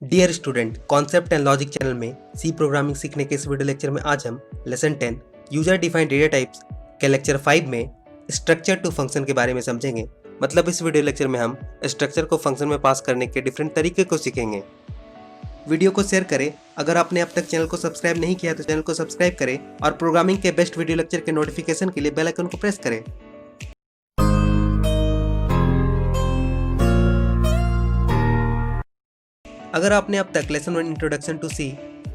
Dear student, concept and logic channel में C programming सीखने के इस वीडियो लेक्चर में आज हम lesson 10 user defined data types के लेक्चर 5 में स्ट्रक्चर टू फंक्शन के बारे में समझेंगे। मतलब इस वीडियो लेक्चर में हम स्ट्रक्चर को फंक्शन में पास करने के डिफरेंट तरीके को सीखेंगे। वीडियो को शेयर करें। अगर आपने अब तक चैनल को सब्सक्राइब नहीं किया तो चैनल को सब्सक्राइब करें और प्रोग्रामिंग के बेस्ट वीडियो लेक्चर के नोटिफिकेशन के लिए बेल आइकन को प्रेस करें। अगर आपने अब तक lesson 1 introduction to C,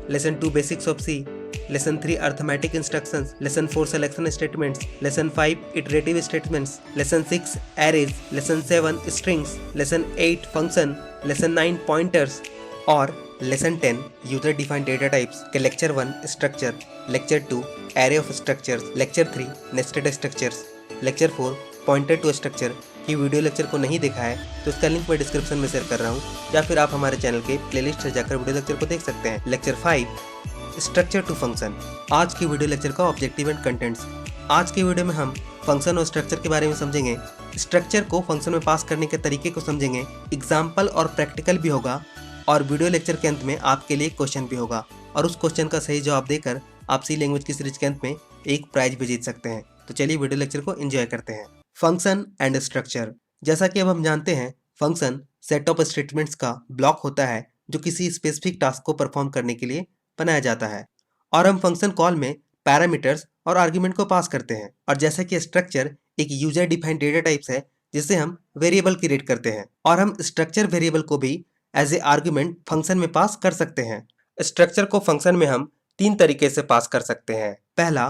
lesson 2 basics of C, lesson 3 arithmetic instructions, lesson 4 selection statements, lesson 5 iterative statements, lesson 6 arrays, lesson 7 strings, lesson 8 function, lesson 9 pointers और lesson 10 user defined data types के lecture 1 structure, lecture 2 array of structures, lecture 3 nested structures, lecture 4 pointer to structure की video lecture को नहीं देखा है तो इसका link मैं डिस्क्रिप्शन में शेयर कर रहा हूँ, या फिर आप हमारे चैनल के प्लेलिस्ट से जाकर वीडियो लेक्चर को देख सकते हैं। Lecture 5 structure to function. आज की वीडियो लेक्चर का ऑब्जेक्टिव एंड कंटेंट्स। आज की वीडियो में हम फंक्शन और स्ट्रक्चर के बारे में समझेंगे, स्ट्रक्चर को फंक्शन में पास करने के तरीके को समझेंगे, एग्जाम्पल और प्रैक्टिकल भी होगा और वीडियो लेक्चर के अंत में आपके लिए क्वेश्चन भी होगा और उस क्वेश्चन का सही जवाब देकर आप सी लैंग्वेज की सीरीज के अंत में एक प्राइज भी जीत सकते हैं। तो चलिए वीडियो लेक्चर को एंजॉय करते हैं। Function and structure. जैसा कि अब हम जानते हैं, फंक्शन सेट ऑफ स्टेटमेंट्स का ब्लॉक होता है जो किसी स्पेसिफिक टास्क को परफॉर्म करने के लिए बनाया जाता है और हम फंक्शन कॉल में पैरामीटर्स और आर्गुमेंट को पास करते हैं। और जैसा कि स्ट्रक्चर एक यूजर डिफाइंड डेटा टाइप्स है जिससे हम वेरिएबल क्रिएट करते हैं और हम स्ट्रक्चर वेरिएबल को भी एज ए आर्गुमेंट फंक्शन में पास कर सकते हैं। स्ट्रक्चर को फंक्शन में हम 3 तरीके से पास कर सकते हैं। पहला,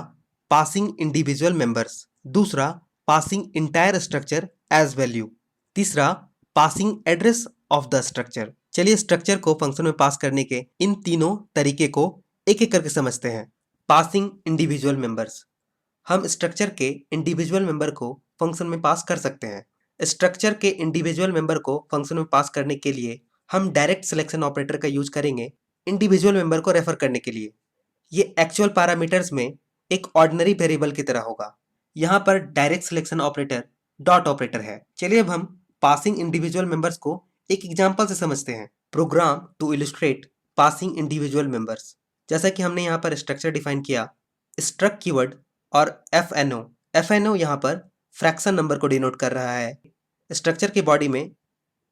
पासिंग इंडिविजुअल मेंबर्स। दूसरा, passing entire structure as value. तीसरा, passing address of the structure. चलिए स्ट्रक्चर को फंक्शन में पास करने के इन तीनों तरीके को एक एक करके समझते हैं। Passing individual members. हम स्ट्रक्चर के इंडिविजुअल मेंबर को फंक्शन में पास कर सकते हैं। स्ट्रक्चर के इंडिविजुअल मेंबर को फंक्शन में पास करने के लिए हम डायरेक्ट सिलेक्शन ऑपरेटर का यूज करेंगे इंडिविजुअल मेंबर को रेफर करने के लिए। ये एक्चुअल पैरामीटर्स में एक ऑर्डिनरी वेरिएबल की तरह होगा। यहाँ पर direct selection operator dot operator है। चलिए अब हम पासिंग इंडिविजुअल मेंबर्स को एक एग्जांपल से समझते हैं। Program to illustrate passing individual members. जैसा कि हमने यहाँ पर स्ट्रक्चर डिफाइन किया, स्ट्रक्ट कीवर्ड और एफएनओ यहाँ पर फ्रैक्शन नंबर को डिनोट कर रहा है। स्ट्रक्चर की बॉडी में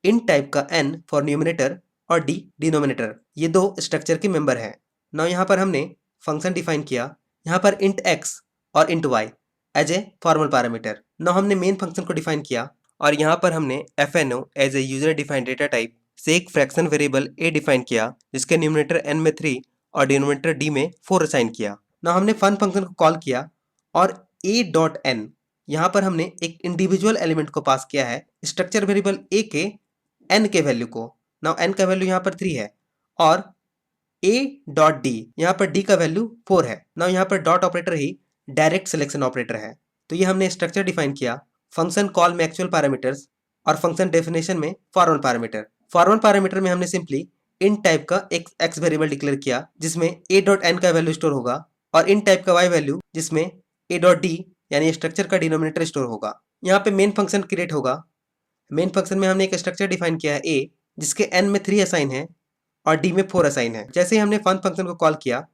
int टाइप का n फॉर न्यूमिनेटर और d डिनोमिनेटर, ये दो स्ट्रक्चर के मेंबर हैं। ना यहाँ पर हमने फंक्शन डिफाइन किया, यहाँ पर int x और int y as a formal parameter. ना हमने मेन फंक्शन को डिफाइन किया और यहाँ पर हमने fno as a user defined data type से एक फ्रैक्शन वेरिएबल a डिफाइन किया जिसके न्यूमिनेटर n में 3 और डिनोमिनेटर d में 4 असाइन किया। ना हमने फन फंक्शन को कॉल किया और a.n यहाँ पर हमने एक इंडिविजुअल एलिमेंट को पास किया है स्ट्रक्चर वेरिएबल a के n के वैल्यू को। नाउ n का वैल्यू यहाँ पर 3 है और a.d यहाँ पर d का वैल्यू 4 है। नाउ यहाँ पर डॉट ऑपरेटर ही डायरेक्ट सिलेक्शन ऑपरेटर है। तो ये हमने स्ट्रक्चर डिफाइन किया, फंक्शन कॉल में एक्चुअल पैरामीटर्स और फंक्शन डेफिनेशन में फॉर्मल पैरामीटर। फॉर्मल पैरामीटर में हमने सिंपली int टाइप का एक x वेरिएबल डिक्लेयर किया जिसमें a.n का वैल्यू स्टोर होगा और int टाइप का y वैल्यू जिसमें a.d यानी स्ट्रक्चर का डिनोमिनेटर स्टोर होगा। यहाँ पे मेन फंक्शन क्रिएट होगा। मेन फंक्शन में हमने एक स्ट्रक्चर डिफाइन किया है a जिसके n में 3 असाइन है और d में 4 असाइन है। जैसे ही हमने फन फंक्शन को कॉल किया,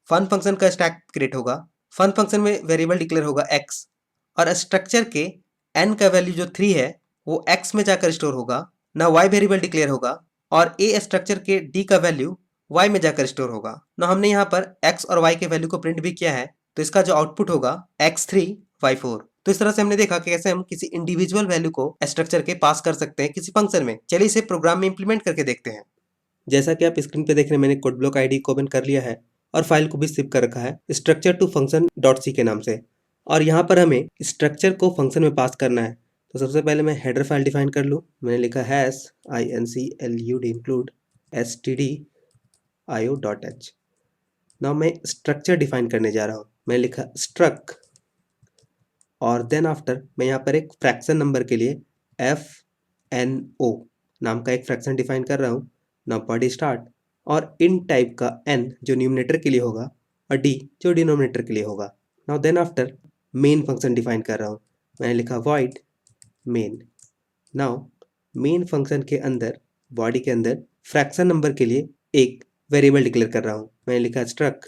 फन फंक्शन का स्टैक क्रिएट होगा। फन फंक्शन में वेरिएबल डिक्लेयर होगा x और स्ट्रक्चर के n का वैल्यू जो 3 है वो x में जाकर स्टोर होगा। ना y वेरिएबल डिक्लेयर होगा और a स्ट्रक्चर के d का वैल्यू y में जाकर स्टोर होगा। ना हमने यहाँ पर x और y के वैल्यू को प्रिंट भी किया है, तो इसका जो आउटपुट होगा x3 y4। तो इस तरह से हमने देखा कि कैसे हम किसी इंडिविजुअल वैल्यू को स्ट्रक्चर के पास कर सकते हैं किसी फंक्शन में। चलिए इसे प्रोग्राम में इंप्लीमेंट करके देखते हैं। जैसा कि आप स्क्रीन पे देख रहे हैं, मैंने कोड ब्लॉक आईडी को ओपन कर लिया है और फाइल को भी सेव कर रखा है structure to function dot C के नाम से। और यहाँ पर हमें स्ट्रक्चर को फंक्शन में पास करना है। तो सबसे पहले मैं हेडर फाइल डिफाइन कर लूँ। मैंने लिखा hash include include stdio.h। Now मैं स्ट्रक्चर डिफाइन करने जा रहा हूँ। मैं लिखा स्ट्रक्ट और देन आफ्टर मैं यहाँ पर एक फ्रैक्शन नंबर के लिए fno नाम का एक फ्रैक्शन डिफाइन कर रहा हूँ। नाउ बॉडी स्टार्ट और int टाइप का n जो न्यूमिनेटर के लिए होगा और d जो डिनोमिनेटर के लिए होगा। Now then after main function define कर रहा हूँ। मैंने लिखा void main। Now main function के अंदर बॉडी के अंदर फ्रैक्शन नंबर के लिए एक वेरिएबल डिक्लेयर कर रहा हूँ। मैंने लिखा स्ट्रक्ट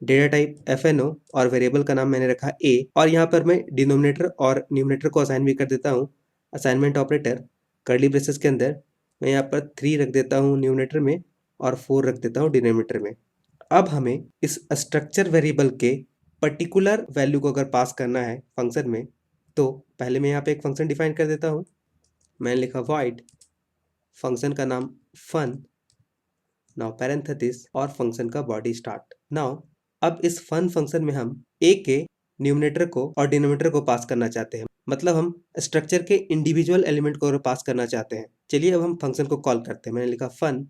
डेटा टाइप FNO और वेरिएबल का नाम मैंने रखा a, और यहाँ पर मैं डिनोमिनेटर और न्यूमरेटर को असाइन भी कर देता हूँ। असाइनमेंट ऑपरेटर कर्ली ब्रेसेस के अंदर मैं यहाँ पर 3 रख देता हूँ न्यूमरेटर में और 4 रख देता हूँ डिनोमिनेटर में। अब हमें इस स्ट्रक्चर वेरिएबल के पर्टिकुलर वैल्यू को अगर पास करना है फंक्शन में, तो पहले मैं यहाँ पे एक फंक्शन डिफाइन कर देता हूँ। मैंने लिखा void फंक्शन का नाम fun, नाउ पैरेंथेसिस और फंक्शन का बॉडी स्टार्ट। नाउ अब इस फन फंक्शन में हम a के न्यूमरेटर को और डिनोमिनेटर को पास करना चाहते हैं, मतलब हम स्ट्रक्चर के इंडिविजुअल एलिमेंट को पास करना चाहते हैं। चलिए अब हम फंक्शन को कॉल करते हैं। मैंने लिखा फन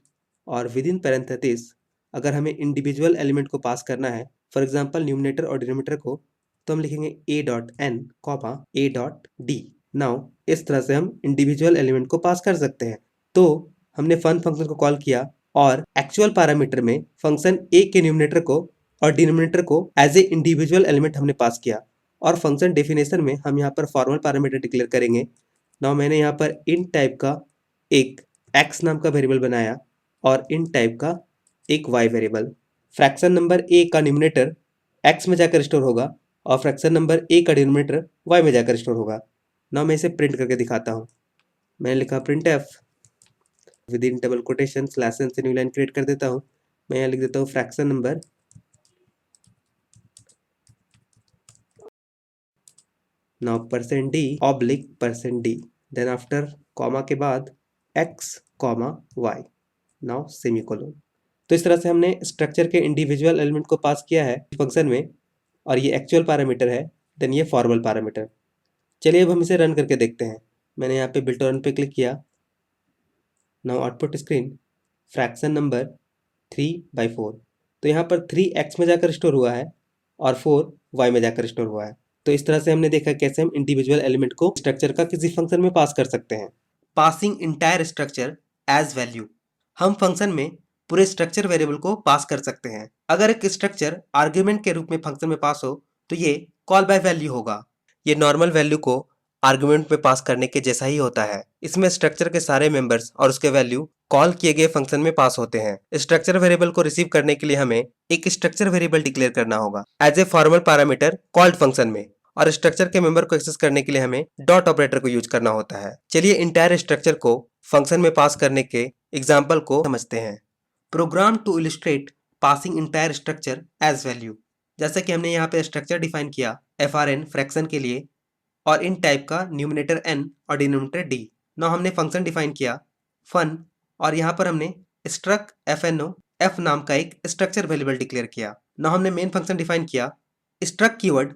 और विद इन पैरेंथेसिस अगर हमें इंडिविजुअल एलिमेंट को पास करना है, फॉर एग्जाम्पल न्यूमरेटर और डिनोमिनेटर को, तो हम लिखेंगे a.n, a.d। नाउ इस तरह से हम इंडिविजुअल एलिमेंट को पास कर सकते हैं। तो हमने फन फंक्शन को कॉल किया और एक्चुअल पैरामीटर में फंक्शन a के न्यूमरेटर को और डिनोमिनेटर को एज ए इंडिविजुअल एलिमेंट हमने पास किया, और फंक्शन डेफिनेशन में हम यहाँ पर फॉर्मल पैरामीटर डिक्लेयर करेंगे। नाउ मैंने यहाँ पर int टाइप का एक x नाम का वेरिएबल बनाया और int टाइप का एक y variable. Fraction number a का न्यूमरेटर x में जाकर स्टोर होगा और फ्रैक्शन नंबर a का डिनोमिनेटर y में जाकर स्टोर होगा। नाउ मैं इसे प्रिंट करके दिखाता हूँ। मैंने लिखा printf within double quotation slash N से न्यू लाइन क्रिएट कर देता हूँ। मैं यहाँ लिख देता हूँ fraction number now %d oblique %d, then after comma के बाद x comma y, now semicolon. तो इस तरह से हमने स्ट्रक्चर के इंडिविजुअल एलिमेंट को पास किया है फंक्शन में, और ये एक्चुअल पैरामीटर है, देन ये फॉर्मल पैरामीटर। चलिए अब हम इसे रन करके देखते हैं। मैंने यहाँ पे बिल्ट रन पे क्लिक किया। Now output screen fraction number 3/4। तो यहाँ पर 3 x में जाकर स्टोर हुआ है और 4 y में जाकर स्टोर हुआ है। तो इस तरह से हमने देखा कैसे हम इंडिविजुअल एलिमेंट को स्ट्रक्चर का किसी फंक्शन में पास कर सकते हैं। Passing entire structure as value, हम फंक्शन में पूरे स्ट्रक्चर वेरिएबल को पास कर सकते हैं। अगर एक स्ट्रक्चर आर्ग्यूमेंट के रूप में फंक्शन में पास हो तो ये कॉल बाय वैल्यू होगा। ये नॉर्मल वैल्यू को आर्गुमेंट में पास करने के जैसा ही होता है। इसमें स्ट्रक्चर के सारे मेंबर्स और उसके वैल्यू कॉल किए गए फंक्शन में पास होते हैं। स्ट्रक्चर वेरिएबल को रिसीव करने के लिए हमें एक स्ट्रक्चर वेरिएबल डिक्लेयर करना होगा as a formal parameter called function में, और स्ट्रक्चर के मेंबर को एक्सेस करने के लिए हमें डॉट ऑपरेटर को यूज करना होता है। चलिए इंटायर स्ट्रक्चर को फंक्शन में पास करने के एग्जाम्पल को समझते हैं। Program to illustrate passing entire structure as value. जैसा कि हमने यहाँ पे स्ट्रक्चर डिफाइन किया FRN फ्रैक्शन के लिए, और इन टाइप का न्यूमरेटर n और डिनोमिनेटर d। नाउ हमने फंक्शन डिफाइन किया फन, और यहाँ पर हमने स्ट्रक्ट FNO f नाम का एक स्ट्रक्चर वेरिएबल डिक्लेयर किया। नाउ हमने मेन फंक्शन डिफाइन किया स्ट्रक्ट कीवर्ड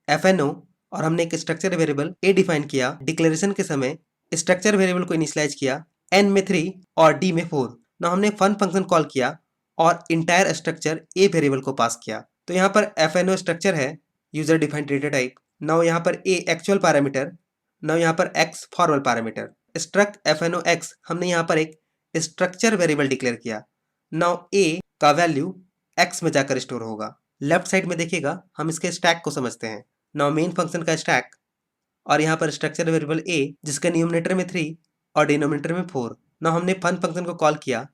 FNO, और हमने एक स्ट्रक्चर वेरिएबल a डिफाइन किया। डिक्लेरेशन के समय स्ट्रक्चर वेरिएबल को इनिशियलाइज किया n में 3 और d में 4। नाउ हमने फन फंक्शन कॉल किया और इंटायर स्ट्रक्चर a वेरिएबल को पास किया। तो यहाँ पर FNO स्ट्रक्चर है, user defined data type. Now यहाँ पर a एक्चुअल पैरामीटर, नाउ यहाँ पर x formal parameter. Struct FNO x, हमने यहाँ पर एक स्ट्रक्चर वेरिएबल डिक्लेयर किया। नाउ a का वैल्यू x में जाकर स्टोर होगा। लेफ्ट साइड में देखिएगा, हम इसके स्टैक को समझते हैं। नाउ मेन फंक्शन का स्टैक, और यहाँ पर स्ट्रक्चर वेरिएबल a जिसका न्यूमरेटर में 3 और डिनोमिनेटर में 4। नाउ हमने फन फंक्शन को कॉल किया।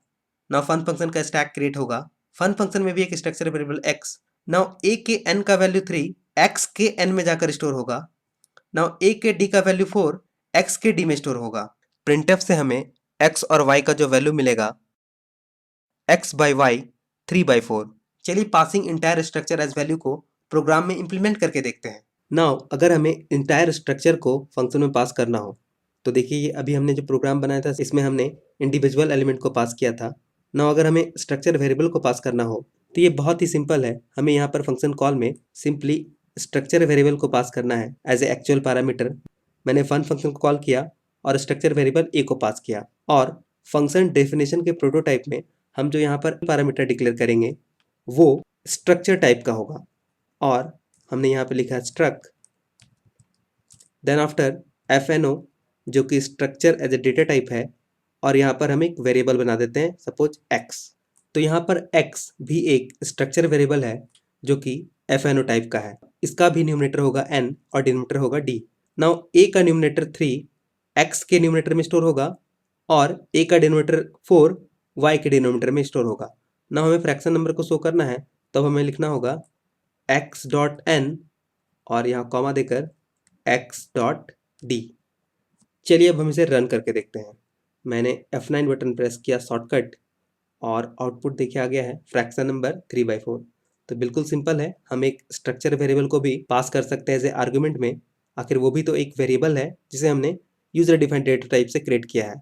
नाउ फन फंक्शन का स्टैक क्रिएट होगा। फन फंक्शन में भी एक structure variable x। Now a के n का वैल्यू 3 x के n में जाकर स्टोर होगा। नाउ a के d का वैल्यू 4 x के d में स्टोर होगा। प्रिंटफ से हमें x और y का जो वैल्यू मिलेगा x बाई y 3/4। चलिए passing entire structure as value को प्रोग्राम में इंप्लीमेंट करके देखते हैं। नाउ अगर हमें इंटायर स्ट्रक्चर को फंक्शन में पास करना हो, तो देखिए ये अभी हमने जो प्रोग्राम बनाया था इसमें हमने इंडिविजुअल एलिमेंट को पास किया था। नाउ अगर हमें स्ट्रक्चर वेरिएबल को पास करना हो तो ये बहुत ही सिंपल है। हमें यहाँ पर फंक्शन कॉल में सिंपली स्ट्रक्चर वेरिएबल को पास करना है एज ए एक्चुअल पैरामीटर। मैंने फन फंक्शन को कॉल किया और स्ट्रक्चर वेरिएबल a को पास किया, और फंक्शन डेफिनेशन के प्रोटोटाइप में हम जो यहाँ पर पैरामीटर डिक्लेयर करेंगे वो स्ट्रक्चर टाइप का होगा, और हमने यहाँ पे लिखा स्ट्रक्ट देन आफ्टर FNO जो कि structure as a data type है, और यहाँ पर हम एक वेरिएबल बना देते हैं सपोज x। तो यहाँ पर x भी एक स्ट्रक्चर वेरिएबल है जो कि FNO टाइप का है। इसका भी न्यूमरेटर होगा n और डिनोमिनेटर होगा d। नाउ a का न्यूमरेटर 3 x के न्यूमरेटर में स्टोर होगा और a का डिनोमिनेटर 4 y के डिनोमिनेटर में स्टोर होगा। ना हमें फ्रैक्शन नंबर को शो करना है, तब हमें लिखना होगा x डॉट n और यहाँ कॉमा देकर x डॉट d। चलिए अब हम इसे रन करके देखते हैं। मैंने F9 बटन प्रेस किया शॉर्टकट और आउटपुट देखिए आ गया है फ्रैक्शन नंबर 3/4। तो बिल्कुल सिंपल है, हम एक स्ट्रक्चर वेरिएबल को भी पास कर सकते हैं एज ए आर्गुमेंट में। आखिर वो भी तो एक वेरिएबल है जिसे हमने यूजर डिफाइंड डेटा टाइप से क्रिएट किया है।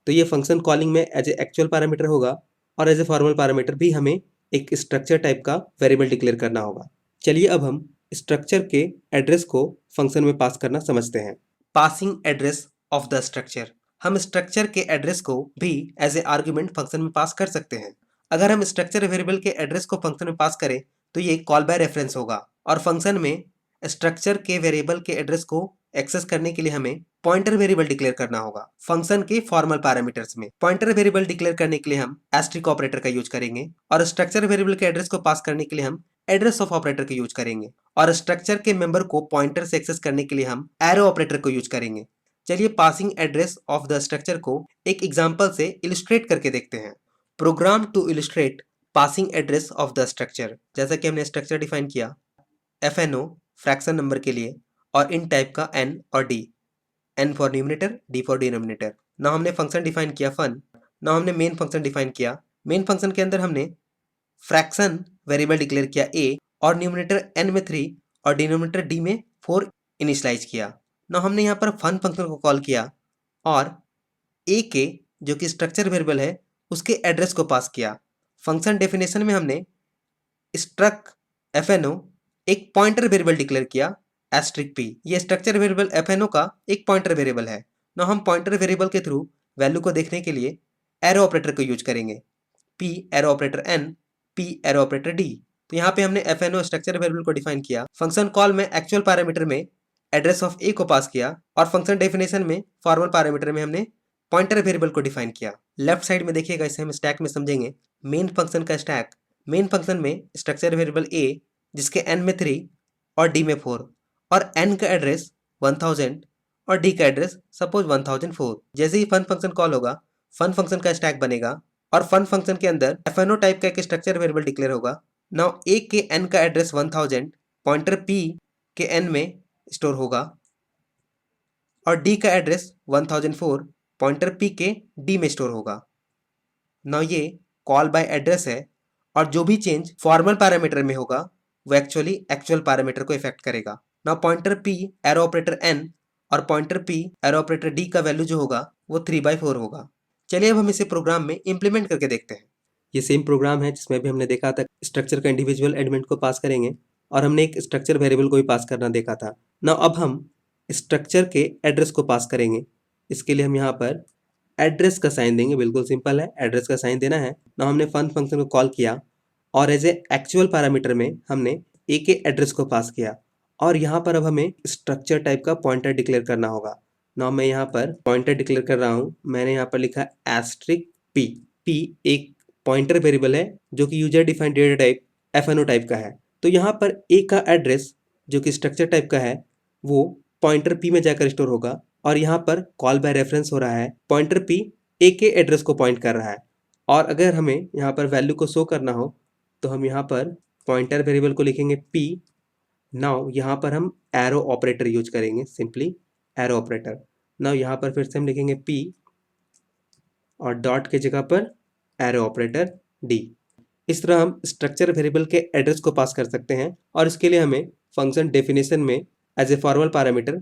तो ये फंक्शन कॉलिंग में एज ए एक्चुअल पैरामीटर होगा और एज ए फॉर्मल पैरामीटर भी हमें एक स्ट्रक्चर टाइप का वेरिएबल डिक्लेयर करना होगा। चलिए अब हम स्ट्रक्चर के एड्रेस को फंक्शन में पास करना समझते हैं। Passing address of the structure, हम स्ट्रक्चर के एड्रेस को भी एज ए आर्गुमेंट फंक्शन में पास कर सकते हैं। अगर हम स्ट्रक्चर वेरिएबल के एड्रेस को फंक्शन में पास करें तो ये कॉल बाय रेफरेंस होगा और फंक्शन में स्ट्रक्चर के वेरिएबल के एड्रेस को एक्सेस करने के लिए हमें पॉइंटर वेरिएबल डिक्लेयर करना होगा। फंक्शन के फॉर्मल पैरामीटर्स में पॉइंटर वेरिएबल डिक्लेयर करने के लिए हम एस्ट्रिक ऑपरेटर का यूज करेंगे और स्ट्रक्चर वेरिएबल के एड्रेस को पास करने के लिए हम एड्रेस ऑफ ऑपरेटर का यूज करेंगे और स्ट्रक्चर के मेंबर को पॉइंटर से एक्सेस करने के लिए हम एरो ऑपरेटर को यूज करेंगे। चलिए passing address of the structure को एक एग्जांपल से इलिस्ट्रेट करके देखते हैं। Program to illustrate passing address of the structure. जैसा कि हमने स्ट्रक्चर डिफाइन किया FNO फ्रैक्शन नंबर के लिए और इन टाइप का n और d, n for numerator, d for denominator. ना हमने फंक्शन डिफाइन किया फन, ना हमने मेन फंक्शन डिफाइन किया। मेन फंक्शन के अंदर हमने फ्रैक्शन वेरिएबल डिक्लेयर किया a और न्यूमरेटर n में 3 और डिनोमिनेटर d में 4 इनिशियलाइज किया। ना हमने यहाँ पर फन फंक्शन को कॉल किया और a के जो कि स्ट्रक्चर वेरिएबल है उसके एड्रेस को पास किया। फंक्शन डेफिनेशन में हमने स्ट्रक FNO एक पॉइंटर वेरिएबल डिक्लेयर किया एस्ट्रिक p। ये स्ट्रक्चर वेरिएबल FNO का एक पॉइंटर वेरिएबल है। ना हम पॉइंटर वेरिएबल के थ्रू वैल्यू को देखने के लिए एरो ऑपरेटर को यूज करेंगे, p arrow operator n, p arrow operator d। तो यहाँ पे हमने FNO स्ट्रक्चर वेरिएबल को डिफाइन किया, फंक्शन कॉल में एक्चुअल पैरामीटर में एड्रेस ऑफ a को पास किया और फंक्शन डेफिनेशन में फॉर्मल पैरामीटर में हमने पॉइंटर वेरिएबल को डिफाइन किया। लेफ्ट साइड में देखिएगा, इसे हम स्टैक में समझेंगे। मेन फंक्शन का स्टैक, मेन फंक्शन में स्ट्रक्चर वेरिएबल a जिसके n में 3 और d में 4 और n का एड्रेस 1000 और d का एड्रेस सपोज 1004। जैसे ही फन फंक्शन कॉल होगा फन फंक्शन का स्टैक बनेगा और फन फंक्शन के अंदर FNO टाइप का एक स्ट्रक्चर वेरिएबल डिक्लेयर होगा। नाउ a के n का एड्रेस 1000 पॉइंटर p के n में स्टोर होगा और d का एड्रेस 1004 पॉइंटर p के d में स्टोर होगा। नाउ ये कॉल बाय एड्रेस है और जो भी चेंज फॉर्मल पैरामीटर में होगा वो एक्चुअली एक्चुअल पैरामीटर को इफेक्ट करेगा। Now pointer p arrow operator n और pointer p arrow operator d का वैल्यू जो होगा वो 3/4 होगा। चलिए अब हम इसे प्रोग्राम में इम्प्लीमेंट करके देखते हैं। ये सेम प्रोग्राम है जिसमें भी हमने देखा था स्ट्रक्चर का इंडिविजुअल एलिमेंट को पास करेंगे और हमने एक स्ट्रक्चर वेरिएबल को भी पास करना देखा था। नाउ अब हम स्ट्रक्चर के एड्रेस को पास करेंगे। इसके लिए हम यहाँ पर एड्रेस का साइन देंगे, बिल्कुल सिंपल है, एड्रेस का साइन देना है। ना हमने फन फंक्शन को कॉल किया और एज ए एक्चुअल पैरामीटर में हमने a के एड्रेस को पास किया और यहाँ पर अब हमें स्ट्रक्चर टाइप का पॉइंटर डिक्लेयर करना होगा। ना मैं यहाँ पर पॉइंटर डिक्लेयर कर रहा हूँ, मैंने यहाँ पर लिखा एस्ट्रिक p। p एक पॉइंटर वेरिएबल है जो कि user defined data type FNO type का है। तो यहाँ पर a का एड्रेस जो कि स्ट्रक्चर टाइप का है वो पॉइंटर p में जाकर स्टोर होगा और यहाँ पर कॉल बाय रेफरेंस हो रहा है, पॉइंटर p a के एड्रेस को पॉइंट कर रहा है। और अगर हमें यहाँ पर वैल्यू को शो करना हो तो हम यहाँ पर पॉइंटर वेरिएबल को लिखेंगे p। नाउ यहाँ पर हम एरो ऑपरेटर यूज करेंगे, सिंपली एरो ऑपरेटर। नाउ यहाँ पर फिर से हम लिखेंगे p और डॉट के जगह पर एरो ऑपरेटर d। इस तरह हम स्ट्रक्चर वेरिएबल के एड्रेस को पास कर सकते हैं और इसके लिए हमें फंक्शन डेफिनेशन में as a formal parameter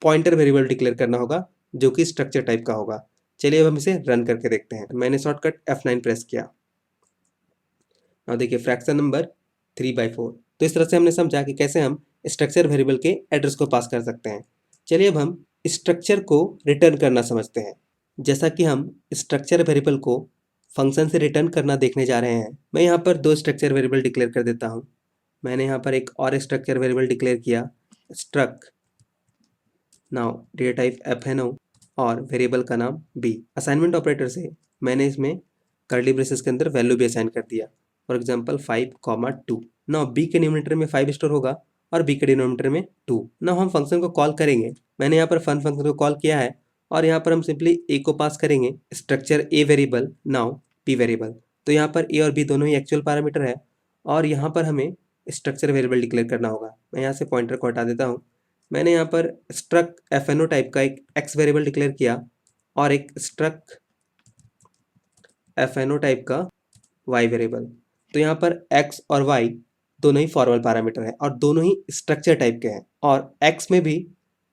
pointer variable declare करना होगा जो कि स्ट्रक्चर टाइप का होगा। चलिए अब हम इसे रन करके देखते हैं। मैंने शॉर्टकट F9 प्रेस किया। now देखिए फ्रैक्शन नंबर 3/4। तो इस तरह से हमने समझा कि कैसे हम स्ट्रक्चर वेरिएबल के एड्रेस को पास कर सकते हैं। चलिए अब हम स्ट्रक्चर को रिटर्न करना समझते हैं। जैसा कि हम स्ट्रक्चर वेरिएबल को फंक्शन से रिटर्न करना देखने जा रहे हैं, मैं यहाँ पर 2 स्ट्रक्चर वेरिएबल डिक्लेयर कर देता हूँ। मैंने यहाँ पर एक और स्ट्रक्चर वेरिएबल डिक्लेयर किया struct, now data type FNO और वेरिएबल का नाम b। असाइनमेंट ऑपरेटर से मैंने इसमें कर्ली ब्रेसेस के अंदर वैल्यू भी असाइन कर दिया, फॉर एग्जांपल 5,2। नाउ b के डिनोमिनेटर में 5 स्टोर होगा और b के डिनोमिनेटर में 2। नाउ हम फंक्शन को कॉल करेंगे। मैंने यहाँ पर फन फंक्शन को कॉल किया है और यहाँ पर हम सिंपली ए को पास करेंगे, structure A variable now B variable. तो यहाँ पर ए और बी दोनों ही एक्चुअल पैरामीटर है और यहाँ पर हमें स्ट्रक्चर वेरिएबल डिक्लेयर करना होगा। मैं यहाँ से पॉइंटर को हटा देता हूँ। मैंने यहाँ पर स्ट्रक एफएनओ टाइप का एक एक्स वेरिएबल डिक्लेयर किया और एक स्ट्रक एफएनओ टाइप का वाई वेरिएबल। तो यहाँ पर एक्स और वाई दोनों ही फॉर्मल पैरामीटर है और दोनों ही स्ट्रक्चर टाइप के हैं और एक्स में भी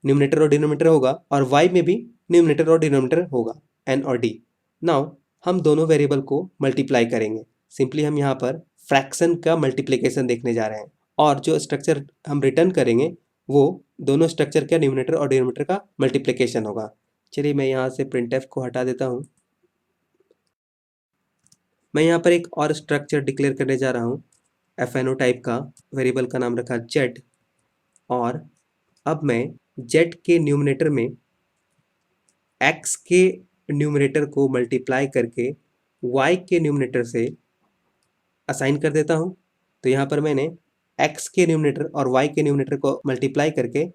न्यूमरेटर और डिनोमिनेटर होगा और वाई में भी न्यूमरेटर और डिनोमिनेटर होगा, एन और डी। नाउ हम दोनों वेरिएबल को मल्टीप्लाई करेंगे। सिंपली हम यहाँ पर फ्रैक्शन का मल्टीप्लिकेशन देखने जा रहे हैं और जो स्ट्रक्चर हम रिटर्न करेंगे वो दोनों स्ट्रक्चर का न्यूमरेटर और डिनोमिनेटर का मल्टीप्लिकेशन होगा। चलिए मैं यहाँ से प्रिंटफ को हटा देता हूँ। मैं यहाँ पर एक और स्ट्रक्चर डिक्लेयर करने जा रहा हूँ, एफएनओ टाइप का। वेरिएबल का नाम रखा जेड और अब मैं जेड के न्यूमरेटर में एक्स के न्यूमरेटर को मल्टीप्लाई करके वाई के न्यूमरेटर से असाइन कर देता हूँ। तो यहाँ पर मैंने एक्स के न्यूमरेटर और वाई के न्यूमरेटर को मल्टीप्लाई करके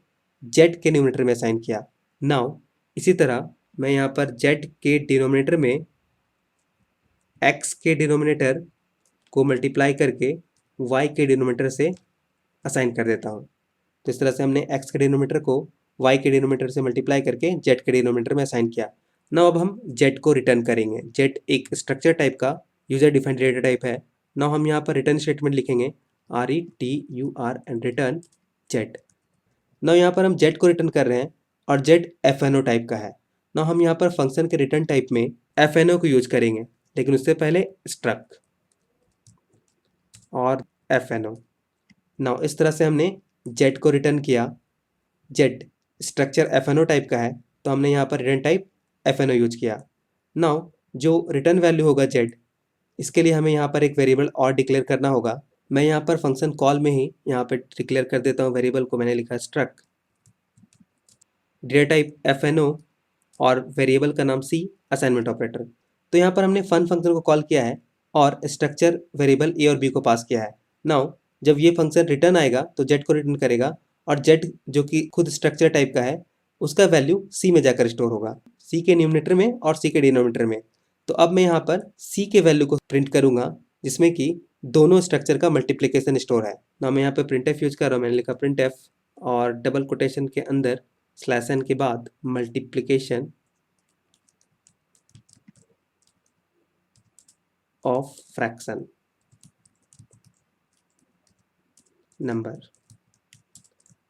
जेड के न्यूमरेटर में असाइन किया। नाउ इसी तरह मैं यहाँ पर जेड के डिनोमिनेटर में एक्स के डिनोमिनेटर को मल्टीप्लाई करके वाई के डिनोमिनेटर से असाइन कर देता हूँ। तो इस तरह से हमने एक्स के डिनोमिनेटर को वाई के डिनोमिनेटर से मल्टीप्लाई करके जेड के डिनोमिनेटर में असाइन किया। नाउ अब हम जेड को रिटर्न करेंगे। जेड एक स्ट्रक्चर टाइप का यूजर डिफाइंड डेटा टाइप है। नाउ हम यहाँ पर रिटर्न स्टेटमेंट लिखेंगे RETUR and return Z. Now यहाँ पर हम जेड को रिटर्न कर रहे हैं और जेड एफएनओ टाइप का है। नाउ हम यहाँ पर फंक्शन के रिटर्न टाइप में एफएनओ को यूज करेंगे, लेकिन उससे पहले स्ट्रक और एफएनओ। नाउ इस तरह से हमने जेड को रिटर्न किया। जेड स्ट्रक्चर एफएनओ टाइप का है तो हमने यहाँ पर रिटर्न टाइप एफएनओ यूज किया। नाउ जो रिटर्न वैल्यू होगा जेड, इसके लिए हमें यहाँ पर एक वेरिएबल और डिक्लेयर करना होगा। मैं यहाँ पर फंक्शन कॉल में ही यहाँ पर डिक्लेयर कर देता हूँ वेरिएबल को। मैंने लिखा स्ट्रक डेटा टाइप एफएनओ और वेरिएबल का नाम सी असाइनमेंट ऑपरेटर। तो यहाँ पर हमने फन फंक्शन को कॉल किया है और स्ट्रक्चर वेरिएबल ए और बी को पास किया है। नाउ जब ये फंक्शन रिटर्न आएगा तो जेड को रिटर्न करेगा और जेड जो कि खुद स्ट्रक्चर टाइप का है उसका वैल्यू सी में जाकर स्टोर होगा, सी के न्यूमरेटर में और सी के डिनोमिनेटर में। तो अब मैं यहाँ पर सी के वैल्यू को प्रिंट करूंगा जिसमें कि दोनों स्ट्रक्चर का मल्टीप्लिकेशन स्टोर है। ना मैं यहाँ पे प्रिंटफ यूज कर रहा हूँ। मैंने लिखा प्रिंटफ और डबल कोटेशन के अंदर स्लैश एन के बाद मल्टीप्लिकेशन ऑफ फ्रैक्शन नंबर।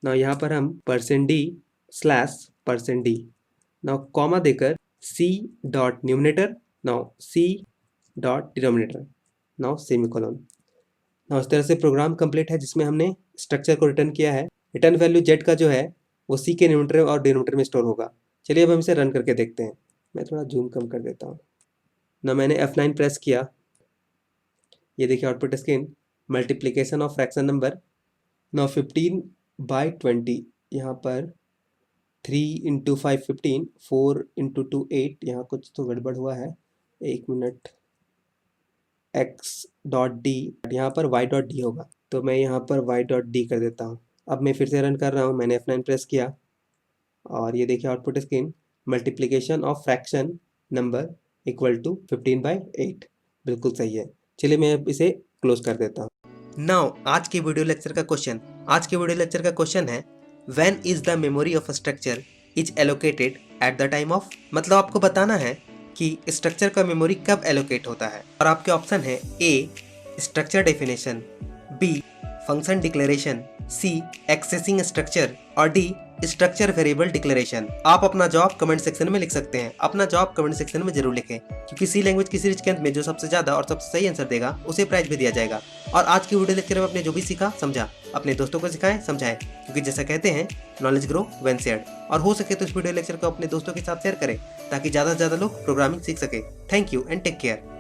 ना यहाँ पर हम %d/%d नाउ कॉमा देकर c dot numerator, now c dot denominator, now semicolon. Now इस तरह से प्रोग्राम कंप्लीट है जिसमें हमने स्ट्रक्चर को रिटर्न किया है। रिटर्न वैल्यू जेड का जो है वो c के न्यूमरेटर और डिनोमिनेटर में स्टोर होगा। चलिए अब हम इसे रन करके देखते हैं। मैं थोड़ा जूम कम कर देता हूँ। ना मैंने F9 प्रेस किया, ये देखिए output screen, multiplication of fraction number. Now 15/20, यहाँ पर 3 × 5 15, 4 × 2 8, यहाँ कुछ तो गड़बड़ हुआ है, एक मिनट। x.d, यहाँ पर y.d होगा तो मैं यहाँ पर y.d कर देता हूँ। अब मैं फिर से रन कर रहा हूँ। मैंने F9 प्रेस किया और ये देखिए output screen, multiplication of fraction number equal to 15/8, बिल्कुल सही है। चलिए मैं अब इसे क्लोज कर देता हूँ। नाउ आज के वीडियो लेक्चर का क्वेश्चन है when is the memory of structure is allocated at the time of. मतलब आपको बताना है कि स्ट्रक्चर का मेमोरी कब एलोकेट होता है और आपके ऑप्शन है A structure definition, B function declaration, C accessing structure और डी स्ट्रक्चर वेरिएबल डिक्लेरेशन। आप अपना जवाब कमेंट सेक्शन में लिख सकते हैं। अपना जवाब कमेंट सेक्शन में जरूर लिखें क्योंकि सी लैंग्वेज की सीरीज के अंत में जो सबसे ज्यादा और सबसे सही आंसर देगा उसे प्राइज भी दिया जाएगा। और आज की वीडियो लेक्चर में आपने जो भी सीखा समझा अपने दोस्तों को सिखाएं समझाएं, क्योंकि जैसा कहते हैं नॉलेज ग्रो व्हेन शेयर्ड। और हो सके तो इस वीडियो लेक्चर को अपने दोस्तों के साथ शेयर करें ताकि ज्यादा से ज्यादा लोग प्रोग्रामिंग सीख सके। Thank you and take care.